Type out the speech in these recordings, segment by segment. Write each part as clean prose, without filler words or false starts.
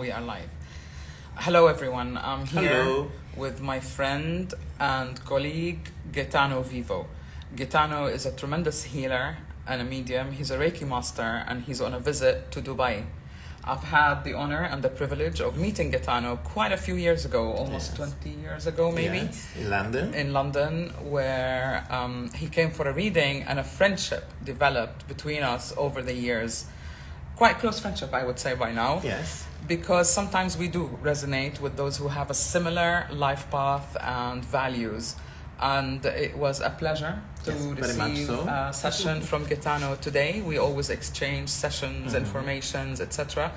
we are live. Hello everyone, I'm here with my friend and colleague GAETANO Vivo. GAETANO is a tremendous healer and a medium. He's a Reiki master and he's on a visit to Dubai. I've had the honor and the privilege of meeting GAETANO quite a few years ago, almost 20 years ago maybe. Yes, in London. In London, where he came for a reading and a friendship developed between us over the years. Quite close friendship, I would say by now. Yes. Because sometimes we do resonate with those who have a similar life path and values. And it was a pleasure to receive a session from GAETANO today. We always exchange sessions, informations, etc.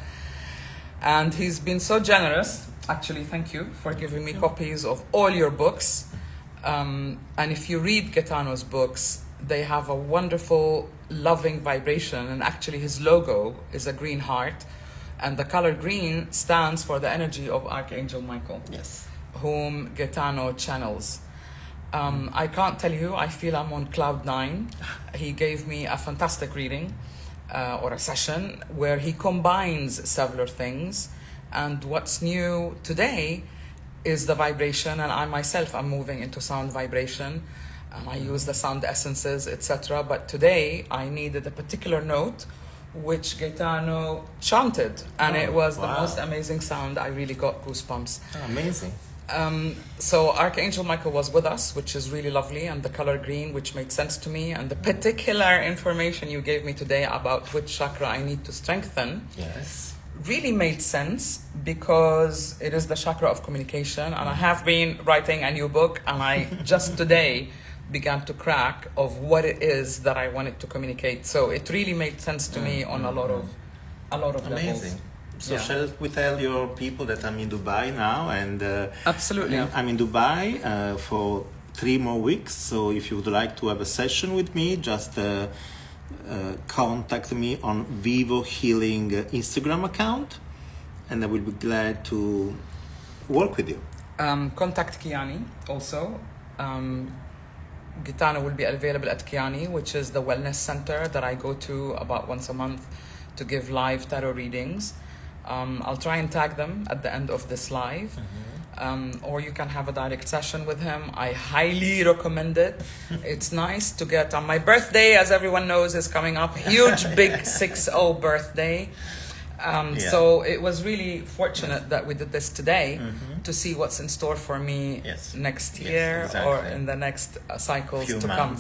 And he's been so generous. Actually, thank you for giving me copies of all your books. And if you read GAETANO's books, they have a wonderful, loving vibration. And actually, his logo is a green heart. And the color green stands for the energy of Archangel Michael, whom GAETANO channels. I can't tell you, I feel I'm on cloud 9. He gave me a fantastic reading or a session where he combines several things. And what's new today is the vibration, and I myself am moving into sound vibration. And I use the sound essences, etc. But today I needed a particular note which GAETANO chanted, and it was the most amazing sound. I really got goosebumps. Oh, amazing. So Archangel Michael was with us, which is really lovely, and the color green, which made sense to me, and the particular information you gave me today about which chakra I need to strengthen really made sense, because it is the chakra of communication. And I have been writing a new book, and I just today began to crack of what it is that I wanted to communicate. So it really made sense to me on a lot of amazing levels. So shall we tell your people that I'm in Dubai now, and absolutely, I'm in Dubai for 3 more weeks. So if you would like to have a session with me, just contact me on Vivo Healing Instagram account, and I will be glad to work with you. Contact Kiani also. GAETANO will be available at Kiani, which is the wellness center that I go to about once a month to give live tarot readings. I'll try and tag them at the end of this live. Or you can have a direct session with him. I highly recommend it. It's nice to get on my birthday, as everyone knows, is coming up. Huge, big 6-0 birthday. So it was really fortunate that we did this today to see what's in store for me next year or in the next cycles to come.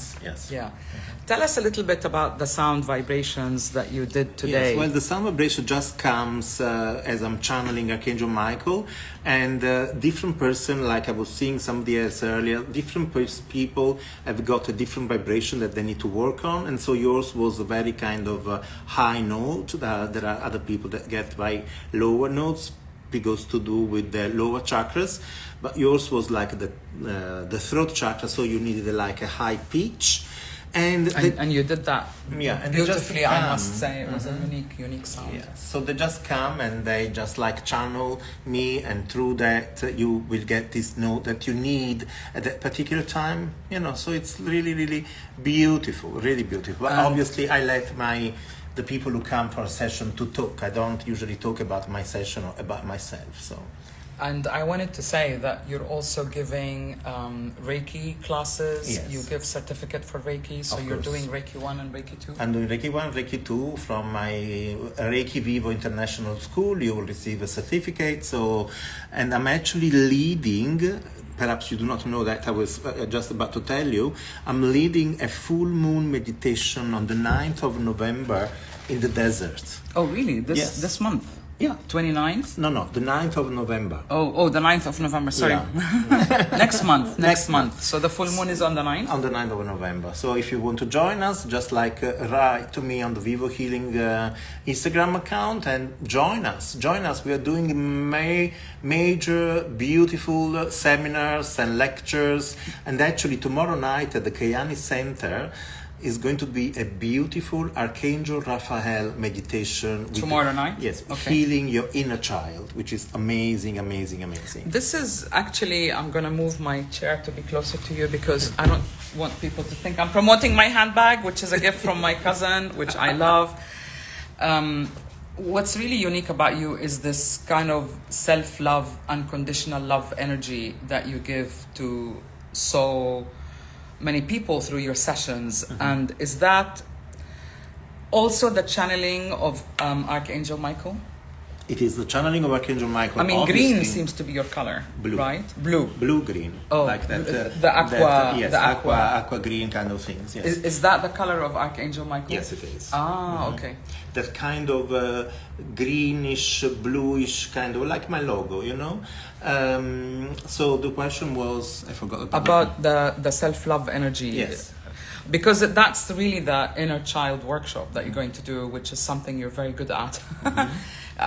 Tell us a little bit about the sound vibrations that you did today. Well, the sound vibration just comes as I'm channeling Archangel Michael, and different person, like I was seeing somebody else earlier, different people have got a different vibration that they need to work on, and so yours was a very kind of high note. There are other people that get by lower notes because to do with the lower chakras, but yours was like the throat chakra, so you needed like a high pitch. And you did that beautifully, I must say. It was a unique sound. So they just come and they just like channel me, and through that you will get this note that you need at that particular time. So it's really beautiful, really beautiful. But obviously I let the people who come for a session to talk. I don't usually talk about my session or about myself. So. And I wanted to say that you're also giving Reiki classes. You give certificate for Reiki, so you're doing Reiki 1 and Reiki 2? I'm doing Reiki 1, Reiki 2 from my Reiki Vivo International School. You will receive a certificate. And I'm actually leading, perhaps you do not know that, I was just about to tell you, I'm leading a full moon meditation on the 9th of November in the desert. Oh, really? This month? Yeah. 29th? No, the 9th of November. Oh, the 9th of November, sorry. Yeah. Next month. So the full moon is on the 9th? On the 9th of November. So if you want to join us, just write to me on the Vivo Healing Instagram account and join us. We are doing major, beautiful seminars and lectures. And actually tomorrow night at the Kiani Center, is going to be a beautiful Archangel Raphael meditation. Tomorrow night? Yes, healing your inner child, which is amazing. This is actually, I'm going to move my chair to be closer to you because I don't want people to think I'm promoting my handbag, which is a gift from my cousin, which I love. What's really unique about you is this kind of self-love, unconditional love energy that you give to so many people through your sessions. And is that also the channeling of Archangel Michael? It is the channeling of Archangel Michael. I mean, green seems to be your color, blue, right? Blue green. Oh, like that. The aqua. Yes, the aqua green kind of things. Yes. Is that the color of Archangel Michael? Yes, it is. Okay. That kind of greenish, bluish kind of like my logo, you know. So the question was, I forgot about the self-love energy. Yes. Because that's really the inner child workshop that you're going to do, which is something you're very good at,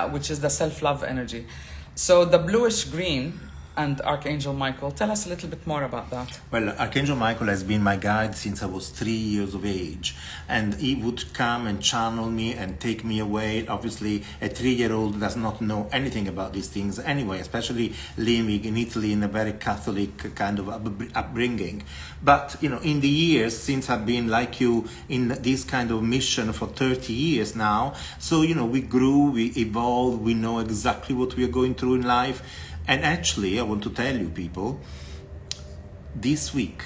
which is the self-love energy. So the bluish green and Archangel Michael, tell us a little bit more about that. Well, Archangel Michael has been my guide since I was 3 years of age, and he would come and channel me and take me away. Obviously, a 3-year-old does not know anything about these things anyway, especially living in Italy in a very Catholic kind of upbringing. But, you know, in the years since I've been like you in this kind of mission for 30 years now, so, you know, we grew, we evolved, we know exactly what we are going through in life. And actually, I want to tell you people, this week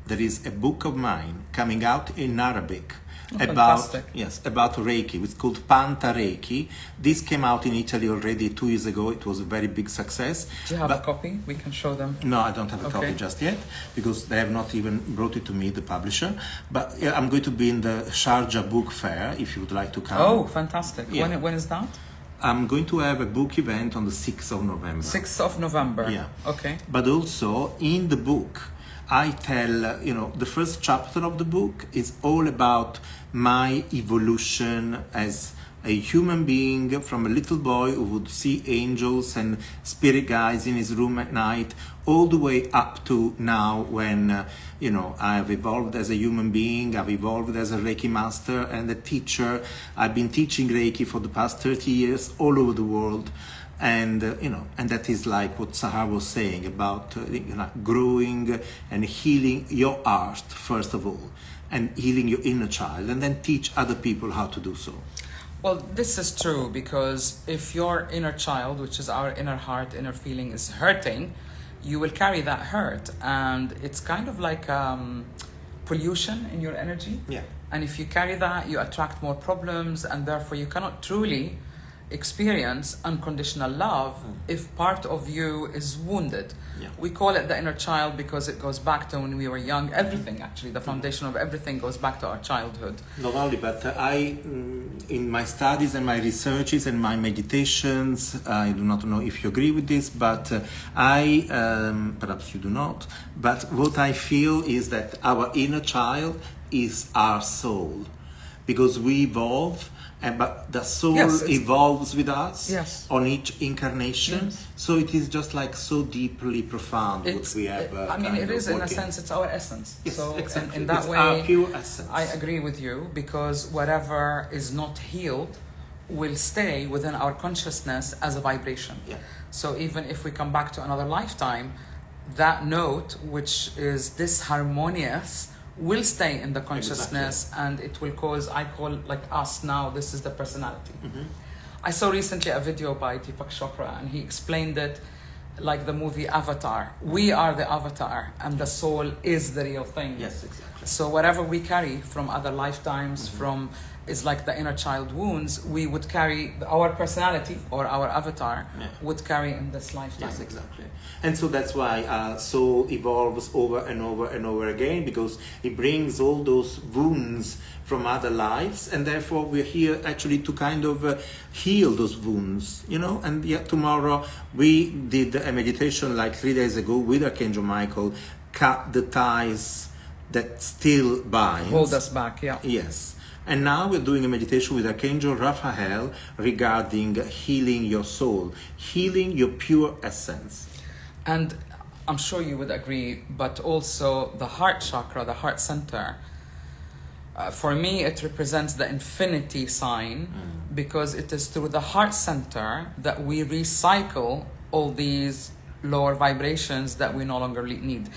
there is a book of mine coming out in Arabic about Reiki. It's called Panta Reiki. This came out in Italy already 2 years ago. It was a very big success. Do you have a copy? We can show them. No, I don't have a copy just yet because they have not even brought it to me, the publisher. But I'm going to be in the Sharjah Book Fair if you would like to come. Oh, fantastic. Yeah. When is that? I'm going to have a book event on the 6th of November. 6th of November. Yeah. Okay. But also in the book, I tell, you know, the first chapter of the book is all about my evolution as a human being, from a little boy who would see angels and spirit guides in his room at night, all the way up to now when, you know, I've evolved as a human being, I've evolved as a Reiki master and a teacher. I've been teaching Reiki for the past 30 years all over the world. And, you know, and that is like what Sahar was saying about you know, growing and healing your art, first of all, and healing your inner child, and then teach other people how to do so. Well, this is true, because if your inner child, which is our inner heart, inner feeling, is hurting, you will carry that hurt, and it's kind of like pollution in your energy. Yeah. And if you carry that, you attract more problems, and therefore you cannot truly experience unconditional love if part of you is wounded. Yeah. We call it the inner child because it goes back to when we were young. Everything, actually, the foundation of everything goes back to our childhood. Not only, but I, in my studies and my researches and my meditations, I do not know if you agree with this, but I, perhaps you do not, but what I feel is that our inner child is our soul, because we evolve. But the soul evolves with us on each incarnation. So it is just like so deeply profound what we have. I mean, it is in a sense, it's our essence. Yes, so exactly. in that it's way, our pure essence. I agree with you, because whatever is not healed will stay within our consciousness as a vibration. Yeah. So even if we come back to another lifetime, that note, which is disharmonious, will stay in the consciousness, and it will cause, I call, like us now, this is the personality. I saw recently a video by Deepak Chopra, and he explained it like the movie Avatar. We are the avatar, and the soul is the real thing. Yes, exactly. So whatever we carry from other lifetimes, from is like the inner child wounds, we would carry our personality, or our avatar would carry in this lifetime. Yes, exactly. And so that's why soul evolves over and over and over again, because it brings all those wounds from other lives, and therefore we're here actually to kind of heal those wounds, you know. And yet tomorrow we did a meditation like 3 days ago with Archangel Michael, cut the ties that still bind. Hold us back, yeah. Yes. And now we're doing a meditation with Archangel Raphael regarding healing your soul, healing your pure essence. And I'm sure you would agree, but also the heart chakra, the heart center, for me it represents the infinity sign, because it is through the heart center that we recycle all these lower vibrations that we no longer need.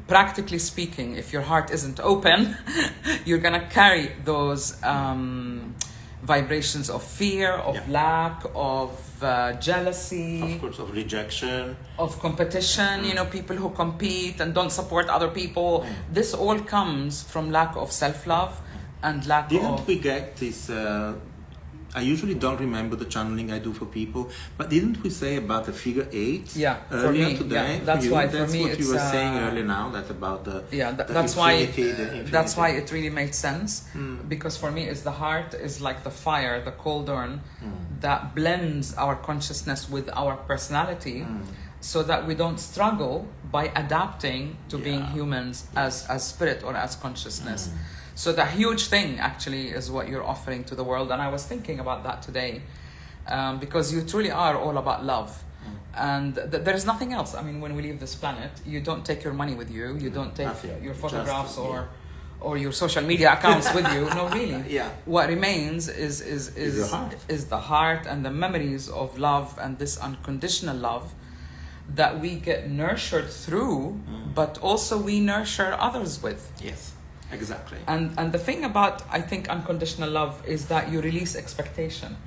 Practically speaking, if your heart isn't open, you're gonna carry those vibrations of fear, of lack, of jealousy, of course, of rejection, of competition, you know, people who compete and don't support other people. This all comes from lack of self-love and lack Didn't we get this, I usually don't remember the channeling I do for people, but didn't we say about the figure 8 earlier for me, today? Yeah, that's why for me what it's, you were saying earlier now, that about the that's infinity, why that's why it really made sense, because for me it's the heart is like the fire, the cauldron that blends our consciousness with our personality, so that we don't struggle by adapting to being humans as spirit or as consciousness. So the huge thing actually is what you're offering to the world. And I was thinking about that today, because you truly are all about love. And there is nothing else. I mean, when we leave this planet, you don't take your money with you. You don't take your photographs or your social media accounts with you. No, really. What remains is the heart and the memories of love and this unconditional love that we get nurtured through, but also we nurture others with. Yes. Exactly. And the thing about, I think, unconditional love is that you release expectation.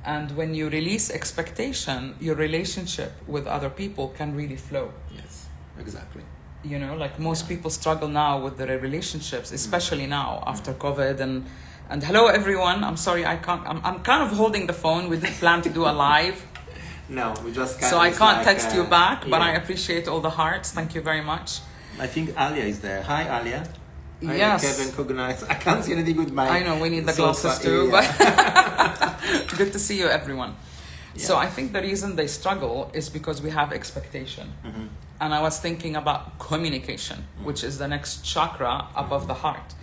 And when you release expectation, your relationship with other people can really flow. Yes, exactly. You know, like most people struggle now with their relationships, especially now after COVID. And hello everyone, I'm sorry I can't, I'm kind of holding the phone. We didn't plan to do a live. No, we just so I can't text you back, but I appreciate all the hearts. Thank you very much. I think Alia is there. Hi Alia. Yes. Kevin Cognize. I can't see anything with my... I know, we need the glasses too, but good to see you, everyone. So I think the reason they struggle is because we have expectation. And I was thinking about communication, which is the next chakra above the heart.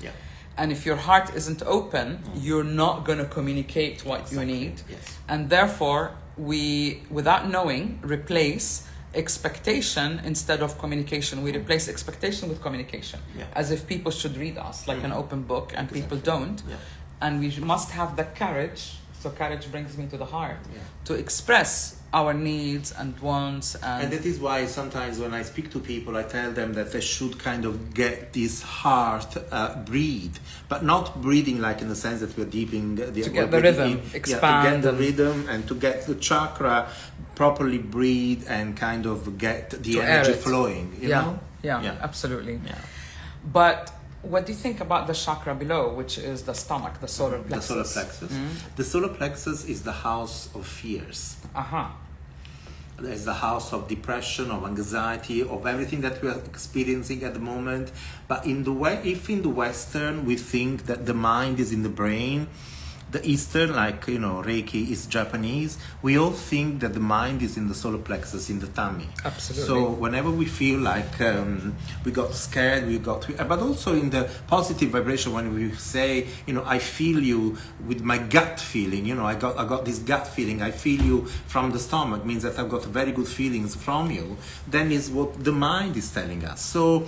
And if your heart isn't open, you're not going to communicate what you need. And therefore, we, without knowing, replace expectation instead of communication. We replace expectation with communication, as if people should read us like an open book, and people don't. And we must have the courage, so courage brings me to the heart, to express our needs and wants. And that is why sometimes when I speak to people, I tell them that they should kind of get this heart breathe, but not breathing like in the sense that we're deeping the to get the rhythm, expand, to get the rhythm and to get the chakra properly breathe and kind of get the energy flowing. You know? Absolutely. But what do you think about the chakra below, which is the stomach, the solar plexus? The solar plexus. The solar plexus is the house of fears. It's the house of depression, of anxiety, of everything that we are experiencing at the moment. But in the way, if in the Western we think that the mind is in the brain, the Eastern, like, you know, Reiki is Japanese, we all think that the mind is in the solar plexus, in the tummy. Absolutely. So whenever we feel like we got scared, but also in the positive vibration, when we say, you know, I feel you with my gut feeling, you know, I got this gut feeling, I feel you from the stomach, means that I've got very good feelings from you, then is what the mind is telling us. So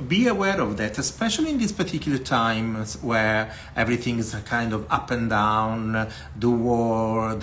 be aware of that, especially in these particular times where everything is kind of up and down, the war,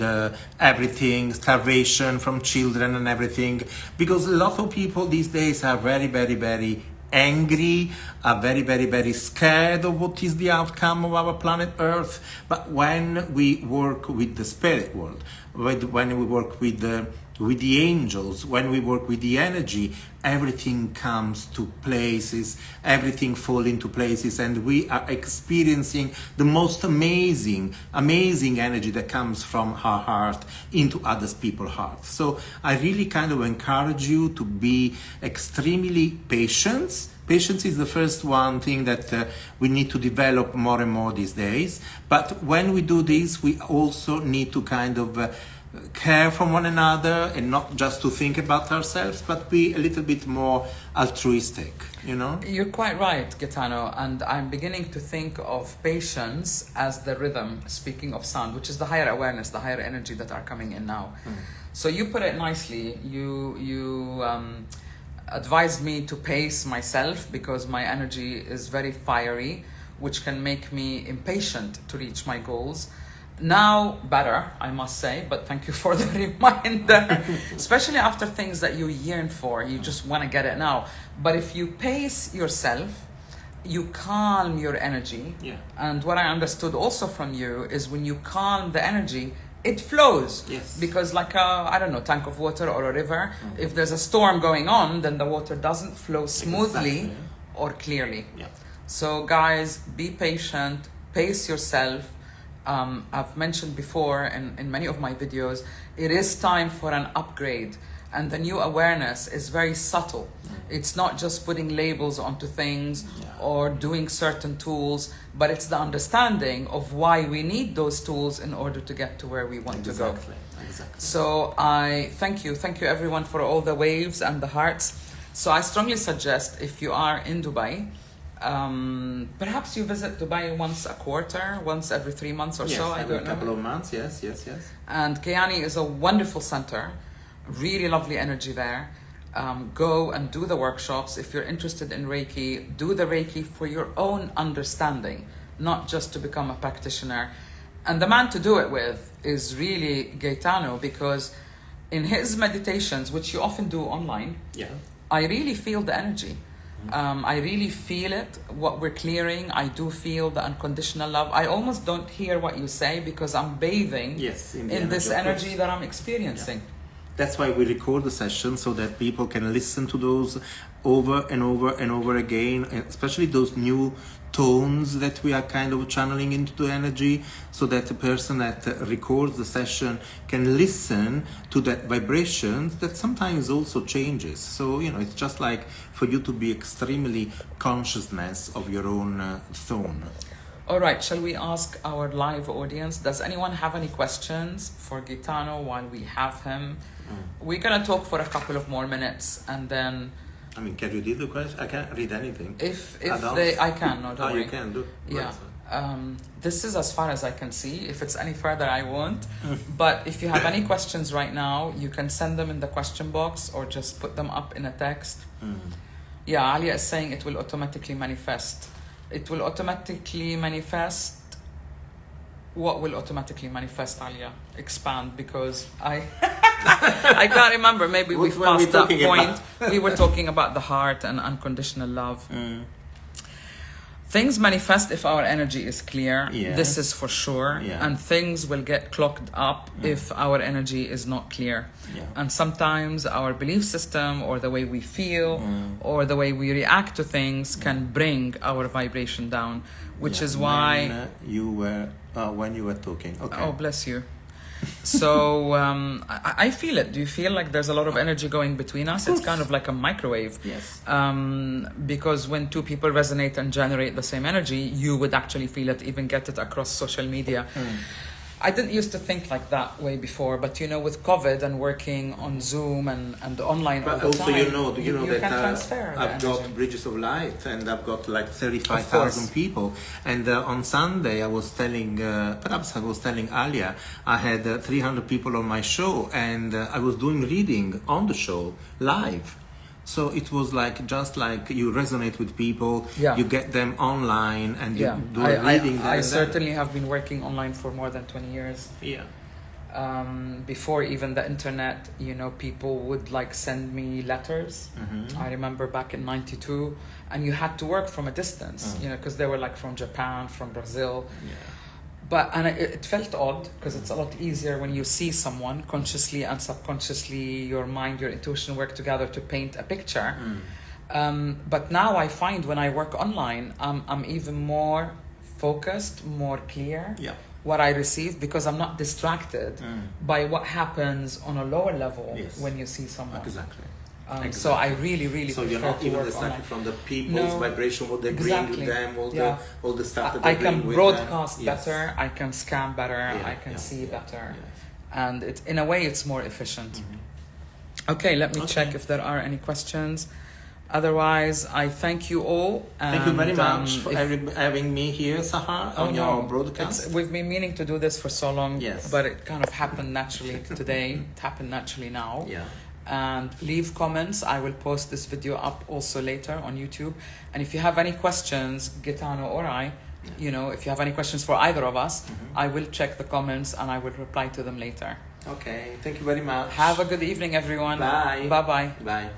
everything, starvation from children and everything, because a lot of people these days are very, very, very angry, are very, very, very scared of what is the outcome of our planet Earth. But when we work with the spirit world, when we work with the angels, when we work with the energy, everything comes to places, everything falls into places, and we are experiencing the most amazing energy that comes from our heart into other people's hearts. So I really kind of encourage you to be extremely patient. Patience is the first one thing that we need to develop more and more these days. But when we do this, we also need to kind of care for one another, and not just to think about ourselves, but be a little bit more altruistic, you know? You're quite right, Gaetano, and I'm beginning to think of patience as the rhythm, speaking of sound, which is the higher awareness, the higher energy that are coming in now. So you put it nicely. You advised me to pace myself because my energy is very fiery, which can make me impatient to reach my goals. Now better, I must say, but thank you for the reminder. Especially after things that you yearn for, you just want to get it now. But if you pace yourself you calm your energy. Yeah. And what I understood also from you is when you calm the energy, it flows. Yes. Because like a, I don't know, tank of water or a river, if there's a storm going on, then the water doesn't flow smoothly or clearly. Yeah. So guys, be patient, pace yourself. I've mentioned before in many of my videos, it is time for an upgrade. And the new awareness is very subtle. It's not just putting labels onto things or doing certain tools, but it's the understanding of why we need those tools in order to get to where we want to go. Exactly. So I thank you everyone for all the waves and the hearts. So I strongly suggest, if you are in Dubai, perhaps you visit Dubai once a quarter, once every 3 months or so. I don't know. A couple of months, yes. And Kayani is a wonderful center, really lovely energy there. Go and do the workshops. If you're interested in Reiki, do the Reiki for your own understanding, not just to become a practitioner. And the man to do it with is really GAETANO, because in his meditations, which you often do online, I really feel the energy. I really feel it, what we're clearing. I do feel the unconditional love. I almost don't hear what you say because I'm bathing in this energy that I'm experiencing. That's why we record the session, so that people can listen to those over and over and over again, especially those new tones that we are kind of channeling into the energy, so that the person that records the session can listen to that vibration that sometimes also changes. So, it's just like for you to be extremely consciousness of your own tone. All right, shall we ask our live audience, does anyone have any questions for GAETANO while we have him? We're going to talk for a couple of more minutes and then... I mean, can you read the question? I can't read anything. I can, no, don't worry. You can do. Yeah. This is as far as I can see. If it's any further, I won't. But if you have any questions right now, you can send them in the question box or just put them up in a text. Yeah, Alia is saying it will automatically manifest. It will automatically manifest. What will automatically manifest, Alia? Expand, because I can't remember. Maybe we've passed that point. We were talking about the heart and unconditional love. Things manifest if our energy is clear. This is for sure. And things will get clogged up if our energy is not clear. And sometimes our belief system or the way we feel or the way we react to things can bring our vibration down, which is why... when you were talking. Okay. Oh, bless you. So I feel it. Do you feel like there's a lot of energy going between us? It's kind of like a microwave. Yes. Because when two people resonate and generate the same energy, you would actually feel it, even get it across social media. I didn't used to think like that way before, but with COVID and working on Zoom and online all the also time, you know that I've got Bridges of Light, and I've got like 35,000 people. And on Sunday I was telling, perhaps I was telling Alia, I had 300 people on my show, and I was doing reading on the show live. So it was like, just like you resonate with people, you get them online and you do a reading. I certainly have been working online for more than 20 years. Before even the internet, people would like send me letters. I remember back in '92, and you had to work from a distance, because they were like from Japan, from Brazil. And it felt odd, because it's a lot easier when you see someone consciously and subconsciously, your mind, your intuition work together to paint a picture. But now I find when I work online, I'm even more focused, more clear what I receive, because I'm not distracted by what happens on a lower level when you see someone. Exactly. So I really so you're not even distracted from the people's vibration, what they bring with them, all the stuff that they bring with them. I can broadcast better, I can scan better, I can see better, and in a way it's more efficient. Okay, let me check if there are any questions. Otherwise, I thank you all. Thank you very much for having me here, Sahar, on your broadcast. We've been meaning to do this for so long, but it kind of happened naturally today. It happened naturally now. And leave comments. I will post this video up also later on YouTube. And if you have any questions, GAETANO or I, if you have any questions for either of us, I will check the comments and I will reply to them later. Okay, thank you very much. Have a good evening, everyone. Bye. Bye-bye. Bye.